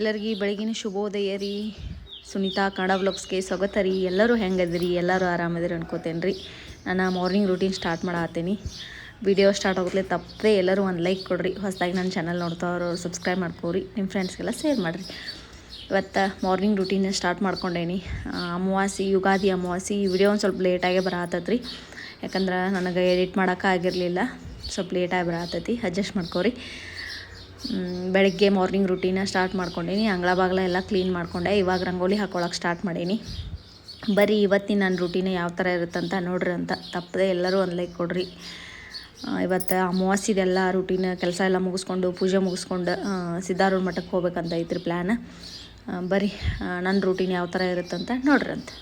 ಎಲ್ಲರಿಗೂ ಬೆಳಗಿನ ಶುಭೋದಯ ರೀ. ಸುನೀತಾ ಕನ್ನಡ ವ್ಲಾಗ್ಸ್ಗೆ ಸ್ವಾಗತ ರೀ. ಎಲ್ಲರೂ ಹೆಂಗದಿರಿ? ಎಲ್ಲರೂ ಆರಾಮದಿರಿ ಅನ್ಕೋತೇನೆ ರೀ. ನಾನು ಮಾರ್ನಿಂಗ್ ರೂಟೀನ್ ಸ್ಟಾರ್ಟ್ ಮಾಡತ್ತೀನಿ. ವಿಡಿಯೋ ಸ್ಟಾರ್ಟ್ ಆಗೋದ್ಲೆ ತಪ್ಪದೆ ಎಲ್ಲರೂ ಒಂದು ಲೈಕ್ ಕೊಡ್ರಿ. ಹೊಸದಾಗಿ ನನ್ನ ಚಾನಲ್ ನೋಡ್ತಾವ್ರು ಸಬ್ಸ್ಕ್ರೈಬ್ ಮಾಡ್ಕೋರಿ, ನಿಮ್ಮ ಫ್ರೆಂಡ್ಸ್ಗೆಲ್ಲ ಶೇರ್ ಮಾಡಿರಿ. ಇವತ್ತು ಮಾರ್ನಿಂಗ್ ರೂಟೀನ್ ಸ್ಟಾರ್ಟ್ ಮಾಡ್ಕೊಂಡೇನಿ. ಅಮಾವಾಸ್ಯೆ, ಯುಗಾದಿ ಅಮಾವಾಸ್ಯೆ. ಈ ವಿಡಿಯೋ ಒಂದು ಸ್ವಲ್ಪ ಲೇಟಾಗೇ ಬರತ್ತದ್ರಿ, ಯಾಕಂದ್ರೆ ನನಗೆ ಎಡಿಟ್ ಮಾಡೋಕ್ಕಾಗಿರಲಿಲ್ಲ. ಸ್ವಲ್ಪ ಲೇಟಾಗಿ ಬರತ್ತೈತಿ, ಅಡ್ಜಸ್ಟ್ ಮಾಡ್ಕೋರಿ. ಬೆಳಗ್ಗೆ ಮಾರ್ನಿಂಗ್ ರೂಟೀನ ಸ್ಟಾರ್ಟ್ ಮಾಡ್ಕೊಂಡೀನಿ. ಅಂಗಳ ಬಾಗ್ಲ ಎಲ್ಲ ಕ್ಲೀನ್ ಮಾಡ್ಕೊಂಡೆ. ಇವಾಗ ರಂಗೋಲಿ ಹಾಕೊಳಕ್ಕೆ ಸ್ಟಾರ್ಟ್ ಮಾಡೀನಿ. ಬರೀ ಇವತ್ತಿನ ನನ್ನ ರೂಟೀನ ಯಾವ ಥರ ಇರುತ್ತಂತ ನೋಡ್ರಿ ಅಂತ ತಪ್ಪದೆ ಎಲ್ಲರೂ ಒಂದು ಲೈಕ್ ಕೊಡ್ರಿ. ಇವತ್ತು ಅಮಾವಾಸ್ಯೆದೆಲ್ಲ ರೂಟೀನ್ ಕೆಲಸ ಎಲ್ಲ ಮುಗಿಸ್ಕೊಂಡು ಪೂಜೆ ಮುಗಿಸ್ಕೊಂಡು ಸಿದ್ಧಾರೂಢ ಮಠಕ್ಕೆ ಹೋಗ್ಬೇಕಂತ ಐತ್ರಿ ಪ್ಲ್ಯಾನ್. ಬರೀ ನನ್ನ ರೂಟೀನ್ ಯಾವ ಥರ ಇರುತ್ತಂತ ನೋಡ್ರಿ ಅಂತ.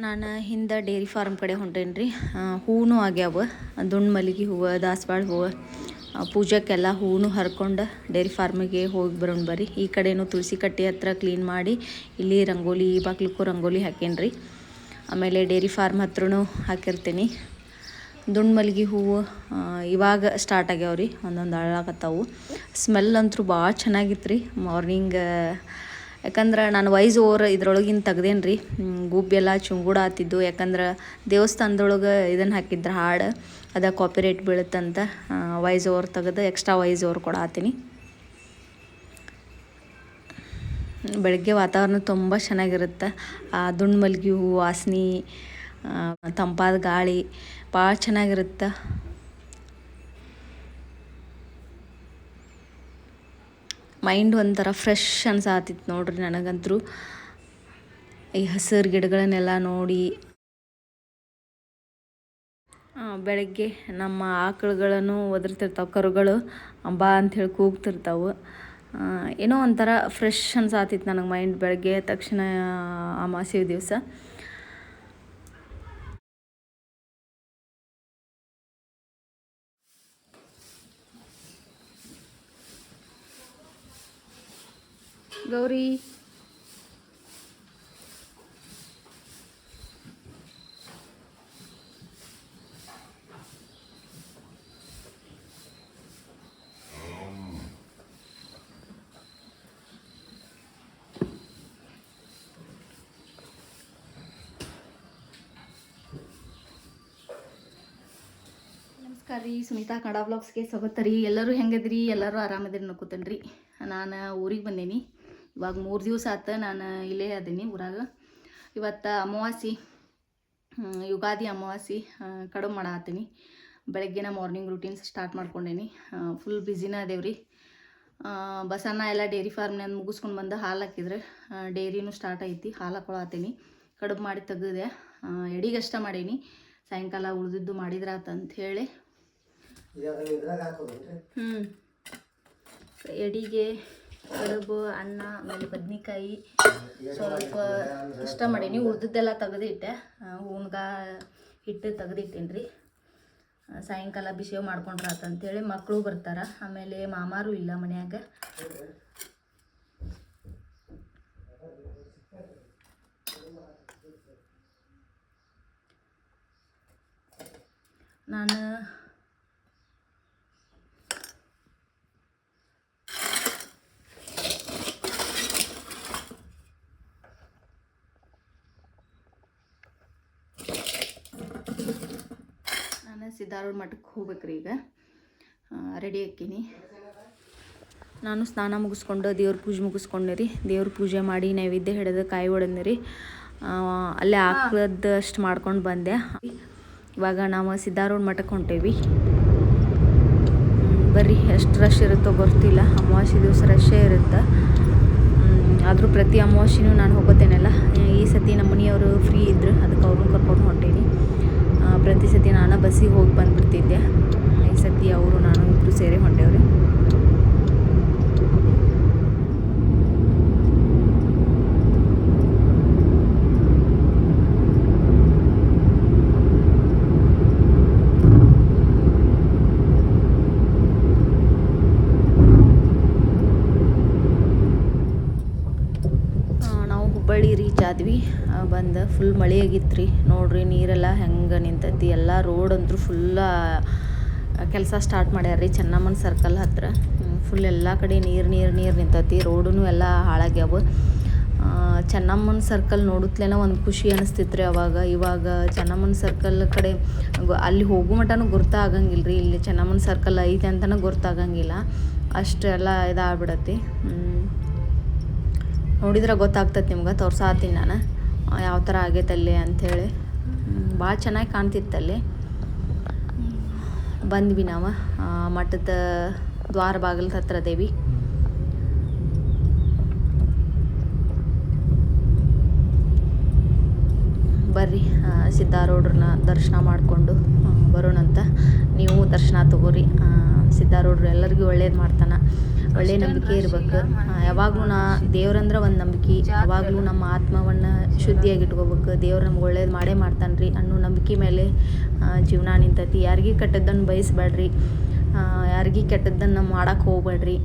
ನಾನು ಹಿಂದೆ ಡೇರಿ ಫಾರ್ಮ್ ಕಡೆ ಹೊಂಟೇನಿ ರೀ. ಹೂವು ಆಗ್ಯಾವ, ದುಂಡು ಮಲ್ಲಿಗೆ ಹೂವು, ದಾಸವಾಳ ಹೂವು, ಪೂಜೆಗೆಲ್ಲ ಹೂವು ಹರ್ಕೊಂಡು ಡೇರಿ ಫಾರ್ಮಿಗೆ ಹೋಗಿ ಬರೋಣ ಬರ್ರಿ. ಈ ಕಡೆನೂ ತುಳಸಿ ಕಟ್ಟೆ ಹತ್ರ ಕ್ಲೀನ್ ಮಾಡಿ ಇಲ್ಲಿ ರಂಗೋಲಿ, ಈ ಬಾಗ್ಲಕ್ಕೂ ರಂಗೋಲಿ ಹಾಕೇನಿ ರೀ. ಆಮೇಲೆ ಡೇರಿ ಫಾರ್ಮ್ ಹತ್ರನೂ ಹಾಕಿರ್ತೀನಿ. ದುಂಡು ಮಲ್ಲಿಗೆ ಹೂವು ಇವಾಗ ಸ್ಟಾರ್ಟ್ ಆಗ್ಯಾವ್ರಿ, ಒಂದೊಂದು ಅರಳಾಕತ್ತಾವು. ಸ್ಮೆಲ್ ಅಂತೂ ಭಾಳ ಚೆನ್ನಾಗಿತ್ತು ರೀ ಮಾರ್ನಿಂಗ್. ಯಾಕಂದ್ರೆ ನಾನು ವಾಯ್ಸ್ ಓವರ್ ಇದ್ರೊಳಗಿನ ತೆಗ್ದೇನು ರೀ. ಗುಬ್ಬಿ ಎಲ್ಲ ಚುಂಗುಡ ಆತಿದ್ದು, ಯಾಕಂದ್ರೆ ದೇವಸ್ಥಾನದೊಳಗೆ ಇದನ್ನು ಹಾಕಿದ್ರೆ ಹಾಡು, ಅದ ಕಾಪಿರೈಟ್ ಬೀಳುತ್ತಂತ ವಾಯ್ಸ್ ಓವರ್ ತೆಗೆದು ಎಕ್ಸ್ಟ್ರಾ ವಾಯ್ಸ್ ಓವರ್ ಕೊಡತ್ತೀನಿ. ಬೆಳಗ್ಗೆ ವಾತಾವರಣ ತುಂಬ ಚೆನ್ನಾಗಿರುತ್ತೆ. ಆ ದುಂಡು ಮಲ್ಲಿಗೆ ಹೂವು ವಾಸನೆ, ತಂಪಾದ ಗಾಳಿ ಭಾಳ ಚೆನ್ನಾಗಿರುತ್ತೆ. ಮೈಂಡ್ ಒಂಥರ ಫ್ರೆಶ್ ಅನ್ಸಾತಿತ್ತು ನೋಡ್ರಿ ನನಗಂತೂ. ಈ ಹಸಿರು ಗಿಡಗಳನ್ನೆಲ್ಲ ನೋಡಿ ಬೆಳಗ್ಗೆ ನಮ್ಮ ಆಕಳುಗಳನ್ನು ಒದರ್ತಿರ್ತಾವೆ, ಕರುಗಳು ಬಾ ಅಂಥೇಳಿ ಕೂಗ್ತಿರ್ತಾವೆ. ಏನೋ ಒಂಥರ ಫ್ರೆಶ್ ಅನ್ಸಾತಿತ್ತು ನನಗೆ ಮೈಂಡ್ ಬೆಳಗ್ಗೆ ತಕ್ಷಣ ಅಮಾವಾಸ್ಯೆ ದಿವಸ. ಗೌರಿ ನಮಸ್ಕಾರ ರೀ. ಸುನೀತಾ ಕನ್ನಡ ವ್ಲಾಗ್ಸ್ಗೆ ಸ್ವಾಗತ ರೀ. ಎಲ್ಲರೂ ಹೆಂಗದಿರಿ? ಎಲ್ಲರೂ ಆರಾಮದಿರಿ ಅನ್ಕೋತೇನೆ ರೀ. ನಾನು ಊರಿಗೆ ಬಂದೇನಿ. ಇವಾಗ 3 ದಿವಸ ಆಯ್ತು ನಾನು ಇಲ್ಲೇ ಅದೀನಿ ಊರಾಗ. ಇವತ್ತು ಅಮಾವಾಸ್ಯೆ, ಯುಗಾದಿ ಅಮಾವಾಸ್ಯೆ ಕಡುಬು ಮಾಡತ್ತೀನಿ. ಬೆಳಗ್ಗೆನ ಮಾರ್ನಿಂಗ್ ರೂಟೀನ್ಸ್ ಸ್ಟಾರ್ಟ್ ಮಾಡ್ಕೊಂಡೇನಿ. ಫುಲ್ ಬ್ಯುಸಿನ ಅದೇವ್ರಿ. ಬಸಣ್ಣ ಎಲ್ಲ ಡೇರಿ ಫಾರ್ಮ್ನ ಮುಗಿಸ್ಕೊಂಡು ಬಂದು ಹಾಲು ಹಾಕಿದ್ರೆ ಡೇರಿನೂ ಸ್ಟಾರ್ಟ್ ಐತಿ. ಹಾಲು ಹಾಕೊಳತ್ತೀನಿ. ಕಡುಬು ಮಾಡಿ ತೆಗೆದೆ, ಎಡಿಗಷ್ಟ ಮಾಡೀನಿ. ಸಾಯಂಕಾಲ ಉಳಿದಿದ್ದು ಮಾಡಿದ್ರಾತಂತ ಹೇಳಿ ಎಡಿಗೆ ಕಡುಬು, ಅನ್ನ, ಆಮೇಲೆ ಬದ್ನಿಕಾಯಿ ಸ್ವಲ್ಪ ಇಷ್ಟ ಮಾಡೀನಿ. ಉಳ್ದಿದ್ದೆಲ್ಲ ತೆಗೆದಿಟ್ಟೆ. ಹೂನ್ಗ ಹಿಟ್ಟು ತೆಗೆದಿಟ್ಟೇನಿ ರೀ. ಸಾಯಂಕಾಲ ಬಿಸಿವು ಮಾಡ್ಕೊಂಡ್ರಾತಂತೇಳಿ ಮಕ್ಕಳು ಬರ್ತಾರೆ. ಆಮೇಲೆ ಮಾಮಾರು ಇಲ್ಲ ಮನ್ಯಾಗ. ನಾನು ಸಿದ್ಧಾರೂಢ ಮಠಕ್ಕೆ ಹೋಗ್ಬೇಕ್ರಿ. ಈಗ ರೆಡಿ ಹಾಕೀನಿ. ನಾನು ಸ್ನಾನ ಮುಗಿಸ್ಕೊಂಡು ದೇವ್ರ ಪೂಜೆ ಮುಗಿಸ್ಕೊಂಡೆ ರೀ. ದೇವ್ರ ಪೂಜೆ ಮಾಡಿ ನೈವೇದ್ಯ ಹಿಡಿದು ಕಾಯಿ ಹೊಡೆದ್ನಿ ರೀ. ಅಲ್ಲೇ ಆಕಳದ್ದು ಅಷ್ಟು ಮಾಡ್ಕೊಂಡು ಬಂದೆ. ಇವಾಗ ನಾವು ಸಿದ್ಧಾರೂಢ ಮಠಕ್ಕೆ ಹೊಂಟೇವಿ. ಬರ್ರಿ, ಎಷ್ಟು ರಶ್ ಇರುತ್ತೋ ಗೊತ್ತಿಲ್ಲ. ಅಮಾವಾಸ್ಯೆ ದಿವಸ ರಶ್ಶೇ ಇರುತ್ತೆ. ಆದರೂ ಪ್ರತಿ ಅಮಾವಾಸ್ಯೆನೂ ನಾನು ಹೋಗೋತೇನಲ್ಲ. ಈ ಸತಿ ನಮ್ಮ ಮನೆಯವರು ಫ್ರೀ ಇದ್ದರು, ಅದಕ್ಕೆ ಅವ್ರನ್ನ ಕರ್ಕೊಂಡು ಹೊಂಟೀನಿ. ಪ್ರತಿ ಸತಿ ನಾನು ಬಸ್ಸಿಗೆ ಹೋಗಿ ಬಂದುಬಿಡ್ತಿದ್ದೆ. ಈ ಸತಿ ಅವರು ನಾನು ಇಬ್ಬರು ಸೇರಿ ಹೊಂಟೇವ್ರಿ. ಹುಬ್ಬಳ್ಳಿ ರೀಚ್ ಆದ್ವಿ. ಬಂದು ಫುಲ್ ಮಳೆ ಆಗಿತ್ತು ರೀ. ನೋಡ್ರಿ ನೀರೆಲ್ಲ ಹೆಂಗೆ ನಿಂತೈತಿ. ಎಲ್ಲ ರೋಡ್ ಅಂತೂ ಫುಲ್ಲ ಕೆಲಸ ಸ್ಟಾರ್ಟ್ ಮಾಡ್ಯಾರ ರೀ. ಚೆನ್ನಮ್ಮನ ಸರ್ಕಲ್ ಹತ್ರ ಫುಲ್ ಎಲ್ಲ ಕಡೆ ನೀರು ನಿಂತೈತಿ. ರೋಡೂ ಎಲ್ಲ ಹಾಳಾಗ್ಯಾವ. ಚೆನ್ನಮ್ಮನ ಸರ್ಕಲ್ ನೋಡುತ್ತಲೇ ಒಂದು ಖುಷಿ ಅನಿಸ್ತಿತ್ತು ರೀ ಅವಾಗ. ಇವಾಗ ಚೆನ್ನಮ್ಮನ ಸರ್ಕಲ್ ಕಡೆ ಅಲ್ಲಿ ಹೋಗೋ ಮಟನೂ ಗುರ್ತಾಗಂಗಿಲ್ಲ ರೀ. ಇಲ್ಲಿ ಚೆನ್ನಮ್ಮನ ಸರ್ಕಲ್ ಐತೆ ಅಂತಲೂ ಗುರ್ತಾಗಂಗಿಲ್ಲ. ಅಷ್ಟೆಲ್ಲ ಇದಾಗ್ಬಿಡತ್ತೆ. ನೋಡಿದ್ರೆ ಗೊತ್ತಾಗ್ತದೆ ನಿಮ್ಗೆ. ತೋರ್ಸಾತೀನಿ ನಾನು ಯಾವ ಥರ ಆಗೈತಲ್ಲಿ ಅಂಥೇಳಿ. ಭಾಳ ಚೆನ್ನಾಗಿ ಕಾಣ್ತಿತ್ತಲ್ಲಿ. ಬಂದ್ವಿ ನಾವು ಮಠದ ದ್ವಾರ ಬಾಗಿಲ ಹತ್ರ ದೇವಿ. ಬರ್ರಿ ಸಿದ್ಧಾರೂಢ್ರನ್ನ ದರ್ಶನ ಮಾಡಿಕೊಂಡು ಬರೋಣಂತ. ನೀವು ದರ್ಶನ ತಗೋರಿ. ಸಿದ್ಧಾರೂಢ್ರು ಎಲ್ಲರಿಗೂ ಒಳ್ಳೇದು ಮಾಡ್ತಾನೆ. ಒಳ್ಳೆ ನಂಬಿಕೆ ಇರ್ಬೇಕು. ಯಾವಾಗಲೂ ದೇವ್ರಂದ್ರೆ ಒಂದು ನಂಬಿಕೆ. ಯಾವಾಗಲೂ ನಮ್ಮ ಆತ್ಮವನ್ನು ಶುದ್ಧಿಯಾಗಿ ಇಟ್ಕೋಬೇಕು. ದೇವ್ರು ನಮ್ಗೆ ಒಳ್ಳೇದು ಮಾಡೇ ಮಾಡ್ತಾನೆ ರೀ ಅನ್ನೋ ನಂಬಿಕೆ ಮೇಲೆ ಜೀವನ ನಿಂತೈತಿ. ಯಾರಿಗೂ ಕೆಟ್ಟದ್ದನ್ನು ಬಯಸ್ಬೇಡ್ರಿ. ಯಾರಿಗೂ ಕೆಟ್ಟದ್ದನ್ನು ಮಾಡೋಕ್ಕೆ ಹೋಗ್ಬೇಡ್ರಿ.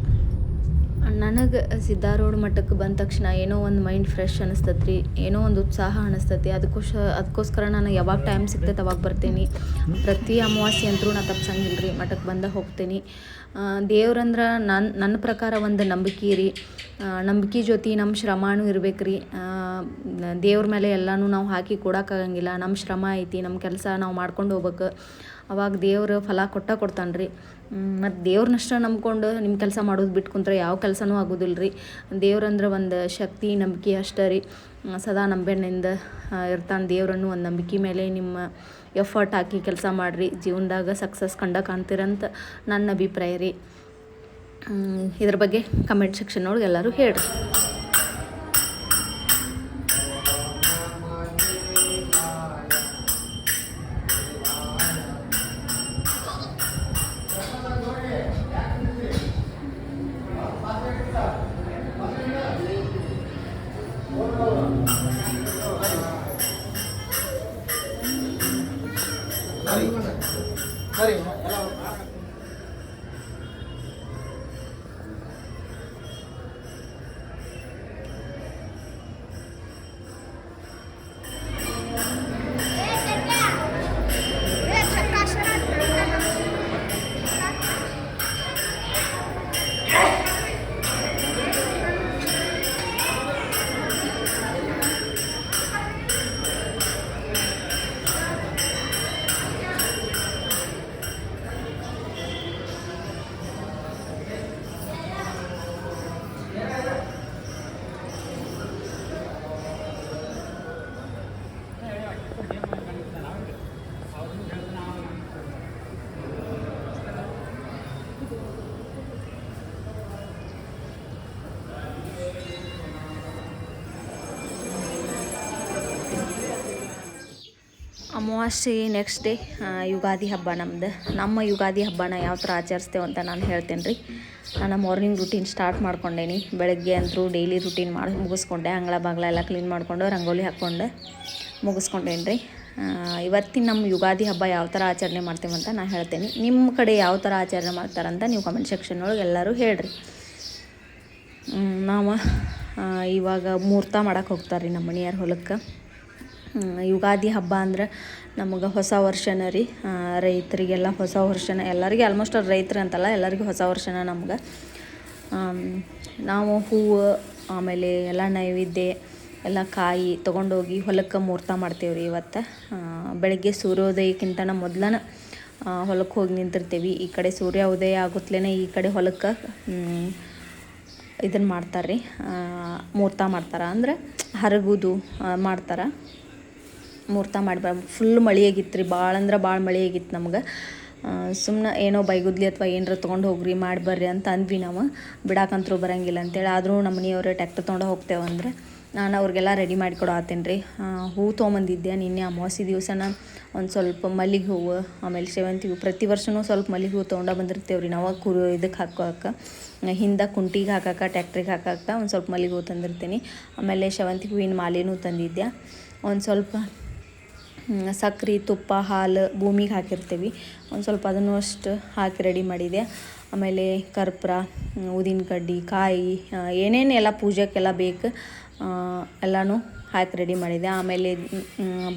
ನನಗೆ ಸಿದ್ಧಾರೂಢ ಮಠಕ್ಕೆ ಬಂದ ತಕ್ಷಣ ಏನೋ ಒಂದು ಮೈಂಡ್ ಫ್ರೆಶ್ ಅನಿಸ್ತೈತೆ ರೀ. ಏನೋ ಒಂದು ಉತ್ಸಾಹ ಅನಿಸ್ತೈತಿ. ಅದಕ್ಕೋಸ್ಕರ ನಾನು ಯಾವಾಗ ಟೈಮ್ ಸಿಗ್ತೈತೆ ಅವಾಗ ಬರ್ತೀನಿ. ಪ್ರತಿ ಅಮಾವಾಸ್ಯೆ ಅಂತೂ ನಾನು ತಪ್ಸಂಗಿಲ್ಲ ರೀ. ಮಠಕ್ಕೆ ಬಂದ ಹೋಗ್ತೀನಿ. ದೇವ್ರಂದ್ರೆ ನನ್ನ ಪ್ರಕಾರ ಒಂದು ನಂಬಿಕೆ ರೀ. ನಂಬಿಕೆ ಜೊತೆ ನಮ್ಮ ಶ್ರಮನೂ ಇರ್ಬೇಕು ರೀ. ದೇವ್ರ ಮೇಲೆ ಎಲ್ಲನೂ ನಾವು ಹಾಕಿ ಕೊಡೋಕ್ಕಾಗಂಗಿಲ್ಲ. ನಮ್ಮ ಶ್ರಮ ಐತಿ, ನಮ್ಮ ಕೆಲಸ ನಾವು ಮಾಡ್ಕೊಂಡು ಹೋಗ್ಬೇಕು. ಅವಾಗ ದೇವ್ರು ಫಲ ಕೊಡ್ತಾನೆ ರೀ. ಮತ್ತು ದೇವ್ರನ್ನಷ್ಟ ನಂಬ್ಕೊಂಡು ನಿಮ್ಮ ಕೆಲಸ ಮಾಡೋದು ಬಿಟ್ಟು ಕುಂತ್ರೆ ಯಾವ ಕೆಲಸನೂ ಆಗೋದಿಲ್ಲ ರೀ. ದೇವ್ರಂದ್ರೆ ಒಂದು ಶಕ್ತಿ, ನಂಬಿಕೆ ಅಷ್ಟೇ ರೀ. ಸದಾ ನಂಬೆಣ್ಣಿಂದ ಇರ್ತಾನೆ ದೇವ್ರನ್ನು. ಒಂದು ನಂಬಿಕೆ ಮೇಲೆ ನಿಮ್ಮ ಎಫರ್ಟ್ ಹಾಕಿ ಕೆಲಸ ಮಾಡಿರಿ. ಜೀವನದಾಗ ಸಕ್ಸಸ್ ಕಾಣ್ತೀರಂತ ನನ್ನ ಅಭಿಪ್ರಾಯ ರೀ. ಇದ್ರ ಬಗ್ಗೆ ಕಮೆಂಟ್ ಸೆಕ್ಷನ್ ಒಳಗೆ ಎಲ್ಲರೂ ಹೇಳ್ರಿ. ಅಮಾವಾಸ್ಯೆ ನೆಕ್ಸ್ಟ್ ಡೇ ಯುಗಾದಿ ಹಬ್ಬ ನಮ್ಮದು. ನಮ್ಮ ಯುಗಾದಿ ಹಬ್ಬನ ಯಾವ ಥರ ಆಚರಿಸ್ತೇವೆ ಅಂತ ನಾನು ಹೇಳ್ತೇನೆ ರೀ. ನಾನು ಮಾರ್ನಿಂಗ್ ರೂಟೀನ್ ಸ್ಟಾರ್ಟ್ ಮಾಡ್ಕೊಂಡೇನಿ. ಬೆಳಗ್ಗೆ ಅಂತೂ ಡೈಲಿ ರೂಟೀನ್ ಮಾಡಿ ಮುಗಿಸ್ಕೊಂಡೆ. ಅಂಗಳ ಬಾಗ್ಲ ಎಲ್ಲ ಕ್ಲೀನ್ ಮಾಡಿಕೊಂಡು ರಂಗೋಲಿ ಹಾಕ್ಕೊಂಡು ಮುಗಿಸ್ಕೊಂಡೇನಿ ರೀ. ಇವತ್ತಿನ ನಮ್ಮ ಯುಗಾದಿ ಹಬ್ಬ ಯಾವ ಥರ ಆಚರಣೆ ಮಾಡ್ತೇವೆ ಅಂತ ನಾನು ಹೇಳ್ತೇನೆ. ನಿಮ್ಮ ಕಡೆ ಯಾವ ಥರ ಆಚರಣೆ ಮಾಡ್ತಾರಂತ ನೀವು ಕಮೆಂಟ್ ಸೆಕ್ಷನ್ ಒಳಗೆ ಎಲ್ಲರೂ ಹೇಳ್ರಿ. ನಾವು ಇವಾಗ ಮುಹೂರ್ತ ಮಾಡಕ್ಕೆ ಹೋಗ್ತಾರೆ ರೀ ನಮ್ಮ ಮನೆಯವ್ರ ಹೊಲಕ್ಕೆ. ಯುಗಾದಿ ಹಬ್ಬ ಅಂದ್ರೆ ನಮಗೆ ಹೊಸ ವರ್ಷನ ರೀ. ರೈತರಿಗೆಲ್ಲ ಹೊಸ ವರ್ಷನ. ಎಲ್ಲರಿಗೂ ಆಲ್ಮೋಸ್ಟ್ ರೈತರು ಅಂತಲ್ಲ, ಎಲ್ಲರಿಗೂ ಹೊಸ ವರ್ಷನ ನಮ್ಗೆ. ನಾವು ಹೂವು ಆಮೇಲೆ ಎಲ್ಲ ನೈವೇದ್ಯ ಎಲ್ಲ ಕಾಯಿ ತೊಗೊಂಡೋಗಿ ಹೊಲಕ್ಕೆ ಮುಹೂರ್ತ ಮಾಡ್ತೇವೆ ರೀ. ಇವತ್ತು ಬೆಳಗ್ಗೆ ಸೂರ್ಯೋದಯಕ್ಕಿಂತ ಮೊದಲನ ಹೊಲಕ್ಕೆ ಹೋಗಿ ನಿಂತಿರ್ತೀವಿ. ಈ ಕಡೆ ಸೂರ್ಯ ಉದಯ ಆಗುತ್ತಲೇ ಈ ಕಡೆ ಹೊಲಕ್ಕೆ ಇದನ್ನು ಮಾಡ್ತಾರೆ ರೀ. ಮುಹೂರ್ತ ಮಾಡ್ತಾರೆ ಅಂದ್ರೆ ಹರಗುದು ಮಾಡ್ತಾರೆ. ಮುಹೂರ್ತ ಮಾಡಿ ಫುಲ್ ಮಳೆ ಆಗಿತ್ತು ರೀ. ಭಾಳ ಅಂದ್ರೆ ಭಾಳ ಮಳೆ ಆಗಿತ್ತು ನಮ್ಗೆ. ಸುಮ್ಮನೆ ಏನೋ ಬೈಗುದ್ಲಿ ಅಥವಾ ಏನಾರ ತೊಗೊಂಡು ಹೋಗ್ರಿ ಮಾಡಿ ಬರ್ರಿ ಅಂತ ಅಂದ್ವಿ ನಾವು. ಬಿಡಾಕಂತರೂ ಬರೋಂಗಿಲ್ಲ ಅಂತೇಳಿ. ಆದರೂ ನಮ್ಮ ಮನೆಯವರು ಟ್ಯಾಕ್ಟರ್ ತೊಗೊಂಡು ಹೋಗ್ತೇವೆ ಅಂದರೆ ನಾನು ಅವ್ರಿಗೆಲ್ಲ ರೆಡಿ ಮಾಡಿಕೊಡೋ ಆತೇನೆ ರೀ. ಹೂ ತೊಗೊಂಬಂದಿದ್ದೆ ನಿನ್ನೆ ಅಮಾವಾಸ್ಯೆ ದಿವಸನ ಒಂದು ಸ್ವಲ್ಪ ಮಲ್ಲಿಗೆ ಹೂವು, ಆಮೇಲೆ ಸೇವಂತಿಗೆ ಹೂವು. ಪ್ರತಿ ವರ್ಷವೂ ಸ್ವಲ್ಪ ಮಲ್ಲಿಗೆ ಹೂವು ತೊಗೊಂಡು ಬಂದಿರ್ತೇವೆ ರೀ ನಾವು ಇದಕ್ಕೆ ಹಾಕೋಕೆ, ಹಿಂದೆ ಕುಂಟಿಗೆ ಹಾಕೋಕೆ, ಟ್ಯಾಕ್ಟ್ರಿಗೆ ಹಾಕೋಕೆ ಒಂದು ಸ್ವಲ್ಪ ಮಲ್ಲಿಗೆ ಹೂವು ತಂದಿರ್ತೀನಿ. ಆಮೇಲೆ ಸೇವಂತಿಗೆ ಹೂವಿನ ಮಾಲೆನೂ ತಂದಿದ್ದೆ. ಒಂದು ಸ್ವಲ್ಪ ಸಕ್ರೆ, ತುಪ್ಪ, ಹಾಲು ಭೂಮಿಗೆ ಹಾಕಿರ್ತೀವಿ. ಒಂದು ಸ್ವಲ್ಪ ಅದನ್ನು ಅಷ್ಟು ಹಾಕಿ ರೆಡಿ ಮಾಡಿದೆ. ಆಮೇಲೆ ಕರ್ಪೂರ, ಊದಿನ ಕಡ್ಡಿ, ಕಾಯಿ, ಏನೇನು ಎಲ್ಲ ಪೂಜೆಗೆಲ್ಲ ಬೇಕು ಎಲ್ಲನೂ ಹಾಕಿ ರೆಡಿ ಮಾಡಿದೆ. ಆಮೇಲೆ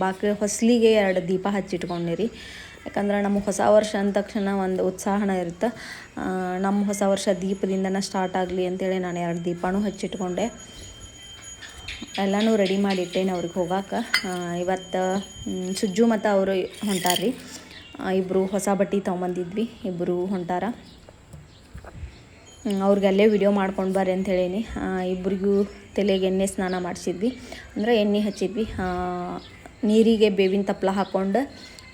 ಬಾಕಿ ಹೊಸಲಿಗೆ 2 ದೀಪ ಹಚ್ಚಿಟ್ಕೊಂಡಿರಿ. ಯಾಕಂದ್ರೆ ನಮಗೆ ಹೊಸ ವರ್ಷ ಅಂದ ತಕ್ಷಣ ಒಂದು ಉತ್ಸಾಹನ ಇರುತ್ತೆ. ನಮ್ಮ ಹೊಸ ವರ್ಷ ದೀಪದಿಂದನೇ ಸ್ಟಾರ್ಟ್ ಆಗಲಿ ಅಂತೇಳಿ ನಾನು 2 ದೀಪನೂ ಹಚ್ಚಿಟ್ಕೊಂಡೆ. ಎಲ್ಲನೂ ರೆಡಿ ಮಾಡಿಟ್ಟೇನೆ ಅವ್ರಿಗೆ ಹೋಗೋಕೆ. ಇವತ್ತು ಸುಜ್ಜು ಮತ್ತು ಅವರು ಹೊಂಟಾರ್ರಿ. ಇಬ್ಬರು ಹೊಸ ಬಟ್ಟೆ ತೊಗೊಂಬಂದಿದ್ವಿ, ಇಬ್ಬರು ಹೊಂಟಾರ. ಅವ್ರಿಗೆ ಅಲ್ಲೇ ವಿಡಿಯೋ ಮಾಡ್ಕೊಂಡು ಬರ್ರಿ ಅಂತ ಹೇಳೀನಿ. ಇಬ್ಬರಿಗೂ ತಲೆಗೆ ಎಣ್ಣೆ ಸ್ನಾನ ಮಾಡಿಸಿದ್ವಿ, ಅಂದರೆ ಎಣ್ಣೆ ಹಚ್ಚಿದ್ವಿ. ನೀರಿಗೆ ಬೇವಿನ ತಪ್ಪಲ ಹಾಕ್ಕೊಂಡು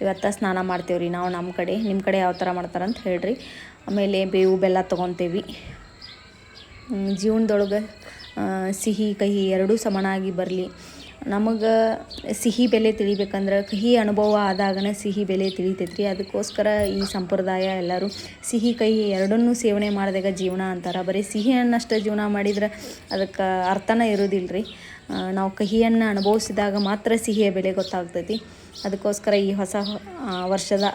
ಇವತ್ತು ಸ್ನಾನ ಮಾಡ್ತೇವ್ರಿ ನಾವು ನಮ್ಮ ಕಡೆ. ನಿಮ್ಮ ಕಡೆ ಯಾವ ಥರ ಮಾಡ್ತಾರಂತ ಹೇಳ್ರಿ. ಆಮೇಲೆ ಬೇವು ಬೆಲ್ಲ ತೊಗೊತೇವಿ. ಜೀವನದೊಳಗೆ ಸಿಹಿ ಕಹಿ ಎರಡೂ ಸಮನಾಗಿ ಬರಲಿ. ನಮಗೆ ಸಿಹಿ ಬೆಲೆ ತಿಳಿಬೇಕಂದ್ರೆ ಕಹಿ ಅನುಭವ ಆದಾಗನೇ ಸಿಹಿ ಬೆಲೆ ತಿಳಿತೈತ್ರಿ. ಅದಕ್ಕೋಸ್ಕರ ಈ ಸಂಪ್ರದಾಯ ಎಲ್ಲರೂ ಸಿಹಿ ಕಹಿ ಎರಡನ್ನೂ ಸೇವನೆ ಮಾಡಿದಾಗ ಜೀವನ ಅಂತಾರೆ. ಬರೀ ಸಿಹಿಯನ್ನಷ್ಟು ಜೀವನ ಮಾಡಿದ್ರೆ ಅದಕ್ಕೆ ಅರ್ಥನೇ ಇರೋದಿಲ್ಲ ರೀ. ನಾವು ಕಹಿಯನ್ನು ಅನುಭವಿಸಿದಾಗ ಮಾತ್ರ ಸಿಹಿಯ ಬೆಲೆ ಗೊತ್ತಾಗ್ತೈತಿ. ಅದಕ್ಕೋಸ್ಕರ ಈ ಹೊಸ ವರ್ಷದ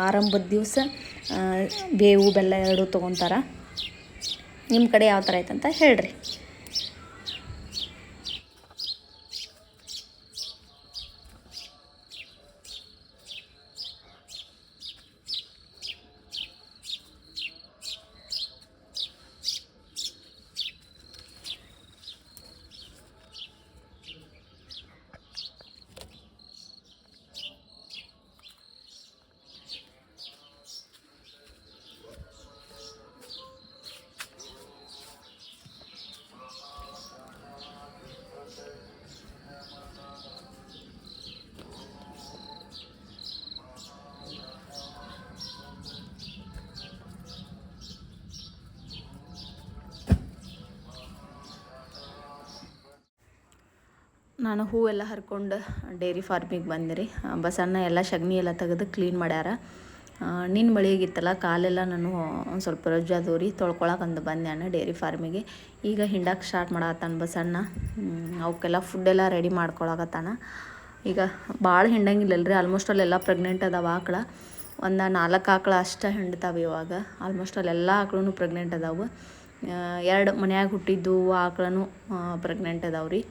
ಆರಂಭದ ದಿವಸ ಬೇವು ಬೆಲ್ಲ ಎರಡೂ ತೊಗೊತಾರೆ. ನಿಮ್ಮ ಕಡೆ ಯಾವ ಥರ ಐತಂತ ಹೇಳ್ರಿ. ನಾನು ಹೂವೆಲ್ಲ ಹರ್ಕೊಂಡು ಡೈರಿ ಫಾರ್ಮಿಗೆ ಬಂದೆ ರೀ. ಬಸಣ್ಣ ಎಲ್ಲ ಸಗಣಿ ಎಲ್ಲ ತೆಗೆದು ಕ್ಲೀನ್ ಮಾಡ್ಯಾರ. ನಿನ್ನ ಮಳೆಗಿತ್ತಲ್ಲ, ಕಾಲೆಲ್ಲ ನಾನು ಒಂದು ಸ್ವಲ್ಪ ರಜ್ಜಾದವು ರೀ, ತೊಳ್ಕೊಳಕ್ಕೆ ಅಂದು ಬಂದೆ ನಾನು ಡೈರಿ ಫಾರ್ಮಿಗೆ. ಈಗ ಹಿಂಡಕ್ಕೆ ಸ್ಟಾರ್ಟ್ ಮಾಡತ್ತಾನ ಬಸಣ್ಣ. ಅವಕ್ಕೆಲ್ಲ ಫುಡ್ಡೆಲ್ಲ ರೆಡಿ ಮಾಡ್ಕೊಳಕತ್ತಾನ. ಈಗ ಭಾಳ ಹಿಂಡಂಗಿಲ್ಲಲ್ರಿ, ಆಲ್ಮೋಸ್ಟ್ ಅಲ್ಲೆಲ್ಲ ಪ್ರೆಗ್ನೆಂಟ್ ಅದಾವೆ ಆಕಳ. ಒಂದು 4 ಆಕಳ ಅಷ್ಟೇ ಹಿಂಡ್ತಾವೆ ಇವಾಗ. ಆಲ್ಮೋಸ್ಟ್ ಅಲ್ಲೆಲ್ಲ ಆಕಳೂ ಪ್ರೆಗ್ನೆಂಟ್ ಅದಾವೆ. 2 ಮನ್ಯಾಗ ಹುಟ್ಟಿದ್ದು ಆಕಳೂ ಪ್ರೆಗ್ನೆಂಟ್ ಅದಾವೆ ರೀ.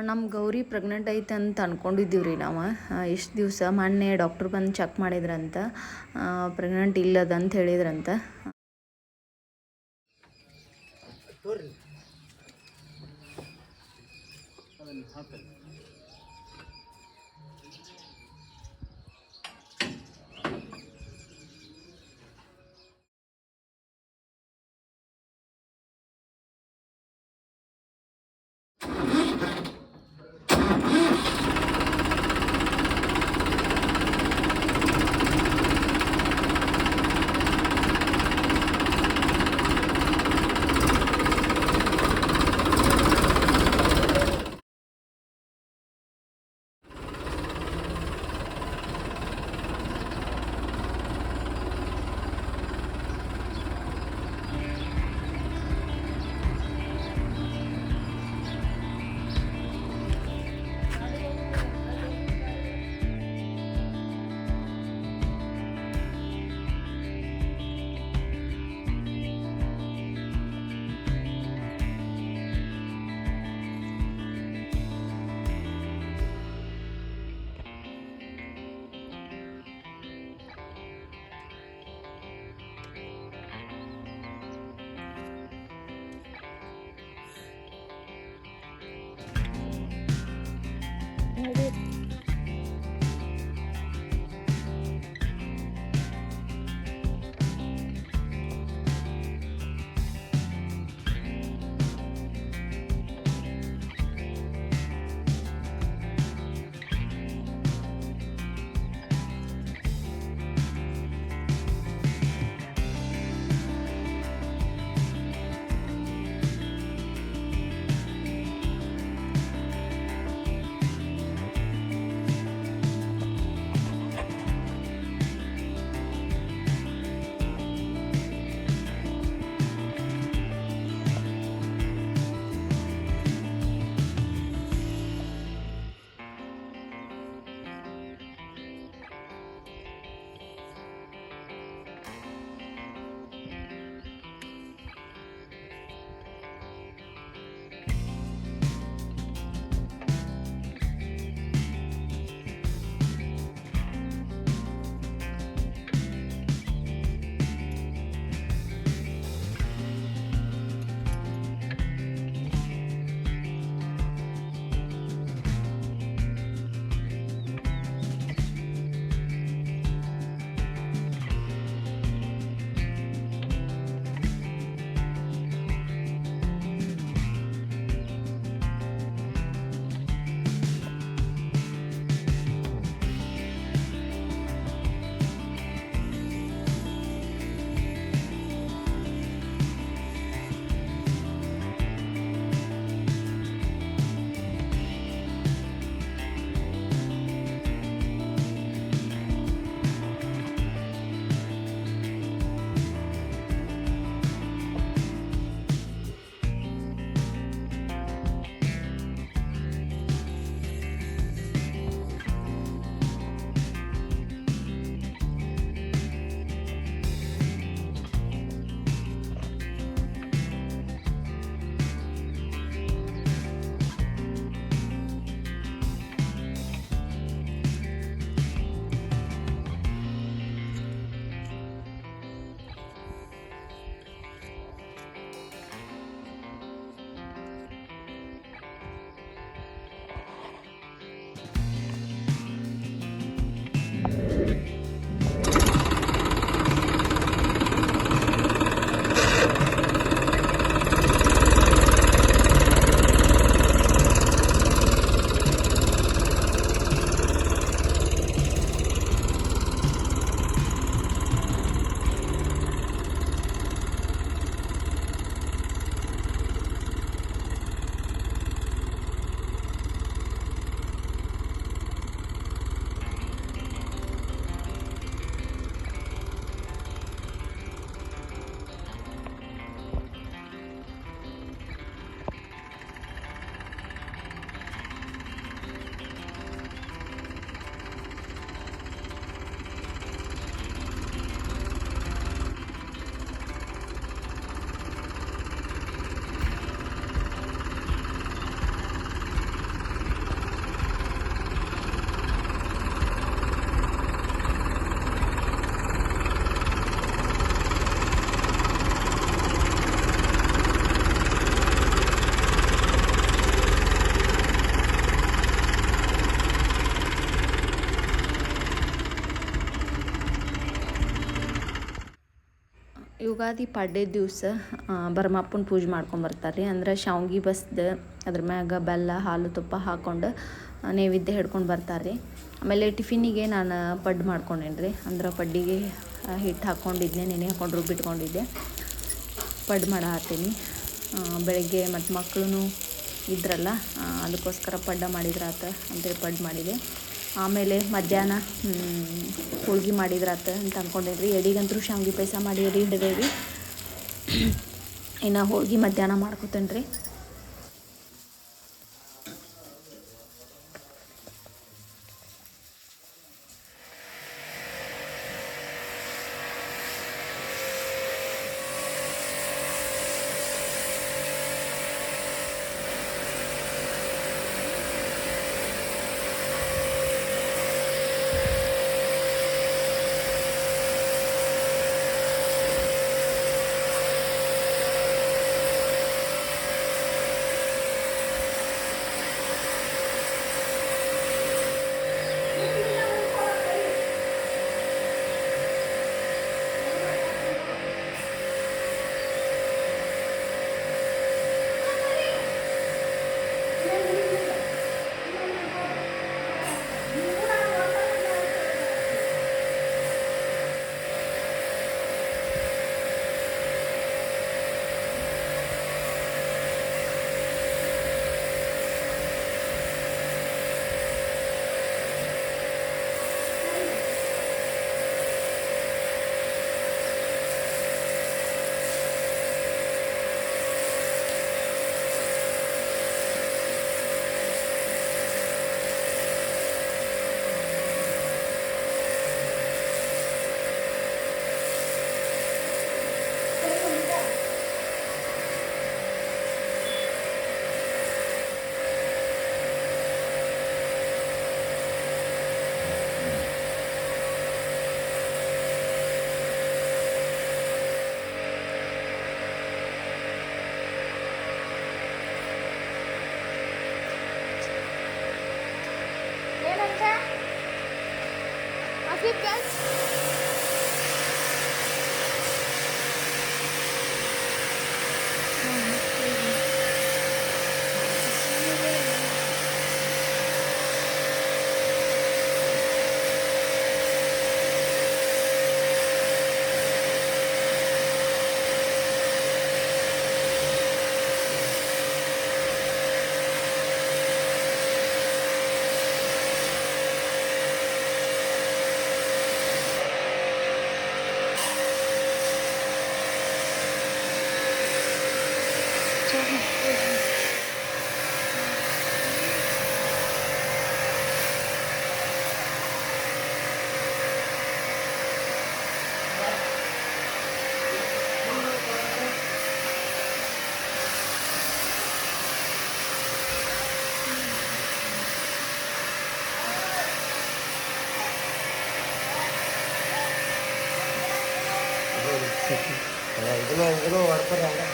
ನಮ್ಮ ಗೌರಿ ಪ್ರೆಗ್ನೆಂಟ್ ಐತೆ ಅಂತ ಅಂದ್ಕೊಂಡಿದ್ದೀವಿ ರೀ ನಾವು. ಇಷ್ಟು ದಿವಸ ಮೊನ್ನೆ ಡಾಕ್ಟ್ರ್ ಬಂದು ಚೆಕ್ ಮಾಡಿದ್ರಂತ, ಪ್ರೆಗ್ನೆಂಟ್ ಇಲ್ಲದಂತ ಹೇಳಿದ್ರಂತ. ಯುಗಾದಿ ಪಾಡ್ಯದ ದಿವಸ ಭರಮಪ್ಪನ ಪೂಜೆ ಮಾಡ್ಕೊಂಬರ್ತಾರೆ ರೀ. ಅಂದ್ರೆ ಶಾವ್ಗೆ ಬಸ್ದು ಅದ್ರ ಮ್ಯಾಗ ಬೆಲ್ಲ ಹಾಲು ತುಪ್ಪ ಹಾಕ್ಕೊಂಡು ನೈವೇದ್ಯ ಹಿಡ್ಕೊಂಡು ಬರ್ತಾರೆ ರೀ. ಆಮೇಲೆ ಟಿಫಿನಿಗೆ ನಾನು ಪಡ್ಡು ಮಾಡ್ಕೊಂಡೇನಿ ರೀ. ಅಂದ್ರೆ ಪಡ್ಡಿಗೆ ಹಿಟ್ಟು ಹಾಕ್ಕೊಂಡಿದ್ದೆ, ನೆನೆ ಹಾಕ್ಕೊಂಡು ರುಬ್ಬಿಟ್ಕೊಂಡಿದ್ದೆ. ಪಡ್ಡು ಮಾಡತ್ತೀನಿ ಬೆಳಗ್ಗೆ. ಮತ್ತು ಮಕ್ಕಳು ಇದ್ರಲ್ಲ, ಅದಕ್ಕೋಸ್ಕರ ಪಡ್ಡ ಮಾಡಿದ್ರಾತ ಅಂತೇಳಿ ಪಡ್ಡು ಮಾಡಿದೆ. ಆಮೇಲೆ ಮಧ್ಯಾಹ್ನ ಹೋಳ್ಗೆ ಮಾಡಿದ್ರಾತ ಅಂತ ಅಂದ್ಕೊಂಡೇನಿ ರೀ. ಎಡಿಗಂತೂ ಶಾವ್ಗೆ ಪಾಯಸ ಮಾಡಿ ಎಡಿ ಹಿಡಿದೇವಿ. ಇನ್ನು ಹೋಳ್ಗೆ ಮಧ್ಯಾಹ್ನ ಮಾಡ್ಕೊತೇನೆ ರೀ. ಇದನ್ನು ಹೊಡ್ತಾರೆ ಹಂಗೆ.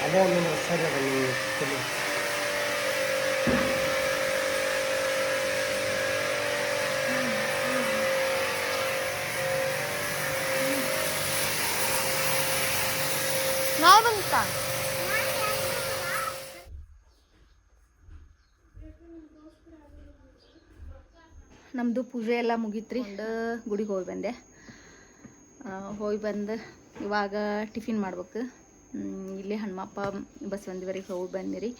ಅದೇ ಒಂದು ಸರಿ ಅದ ನೀವು ನಾವಂತ ನಮ್ಮದು ಪೂಜೆ ಎಲ್ಲ ಮುಗೀತ್ರಿ. ಗುಡಿಗೆ ಹೋಗಿ ಬಂದೆ. ಹೋಗಿ ಬಂದು ಇವಾಗ ಟಿಫಿನ್ ಮಾಡ್ಬೇಕು. ಇಲ್ಲಿ ಹನುಮಪ್ಪ ಬಸವಂದಿವರಿಗೆ ಹೋಗಿ ಬಂದಿರಿ.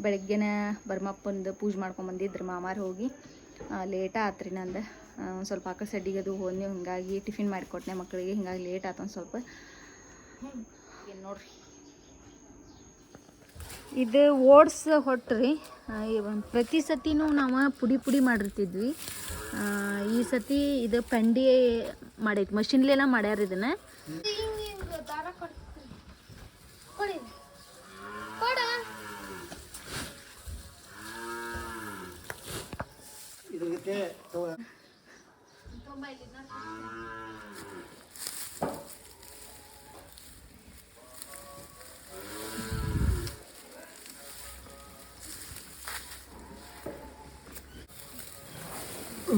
ಬೆಳಗ್ಗೆನ ಭರಮಪ್ಪಂದು ಪೂಜೆ ಮಾಡ್ಕೊಂಬಂದಿದ್ರು ಮಾಮಾರು ಹೋಗಿ. ಲೇಟ ಆತ್ರಿ ನಂದು. ಸ್ವಲ್ಪ ಆಕಳ ಸಡ್ಡಿಗೆ ಅದು ಹೋದ್ನಿ, ಹಿಂಗಾಗಿ ಟಿಫಿನ್ ಮಾಡಿಕೊಟ್ನೆ ಮಕ್ಕಳಿಗೆ. ಹಿಂಗಾಗಿ ಲೇಟ್ ಆತ ಒಂದು ಸ್ವಲ್ಪ. ಏನು ನೋಡ್ರಿ, ಇದು ಓಟ್ಸ್ ಹೊಟ್ರಿ. ಪ್ರತಿ ಸತಿನೂ ನಾವು ಪುಡಿ ಪುಡಿ ಮಾಡಿರ್ತಿದ್ವಿ. ಈ ಸತಿ ಇದು ಪಂಡಿ ಮಾಡೈತಿ, ಮಷಿನ್ಲೆಲ್ಲ ಮಾಡ್ಯಾರ ಇದನ್ನ.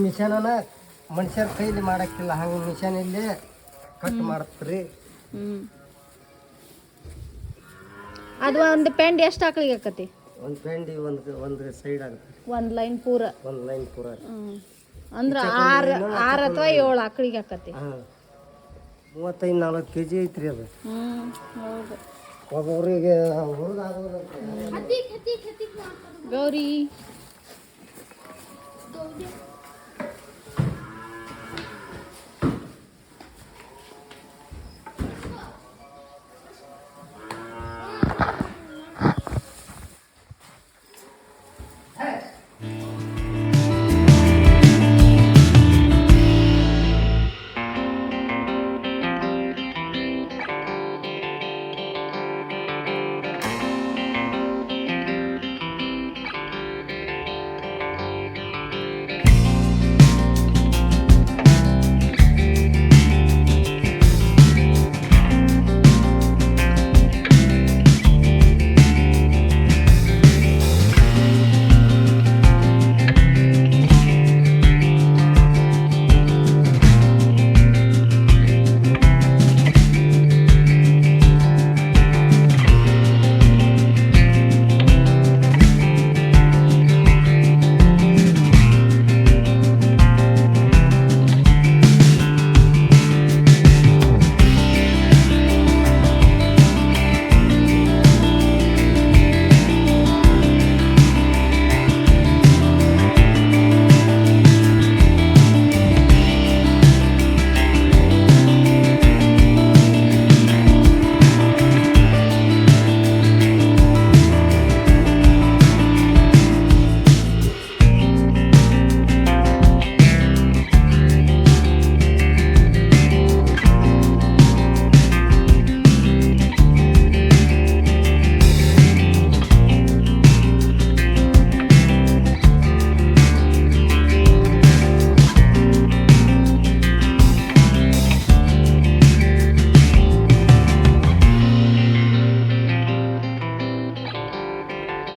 ಮಿಷನನ ಮನುಷ್ಯರ ಕೈಲಿ ಮಾಡಕ್ಕಿಲ್ಲ, ಹಂಗೆ ಮಿಷನ್ ಇಲ್ಲಿ ಕಟ್ ಮಾಡ್ತ್ರಿ. ಹ್ಞೂ ಅದು ಒಂದು ಪೆಂಡ್ ಎಷ್ಟು ಆಕಳಿಗೆ ಆಕತಿ? ಒಂದು ಪೆಂಡಿ ಒಂದು ಸೈಡ್ ಆಗುತ್ತೆ, ಒಂದು ಲೈನ್ ಪೂರ. ಒಂದು ಲೈನ್ ಪೂರ. ಅಂದ್ರೆ ಆರು ಅಥವಾ 7 ಆಕಳಿಗೆ ಆಕತಿ. ಹಾಂ 35-40 kg ಐತ್ರಿ ಅದು. ಹೌದು. ಒಬ್ಬೊಬ್ರಿಗೆ ಹುರಿದಾಗೋದು. ಗೌರಿ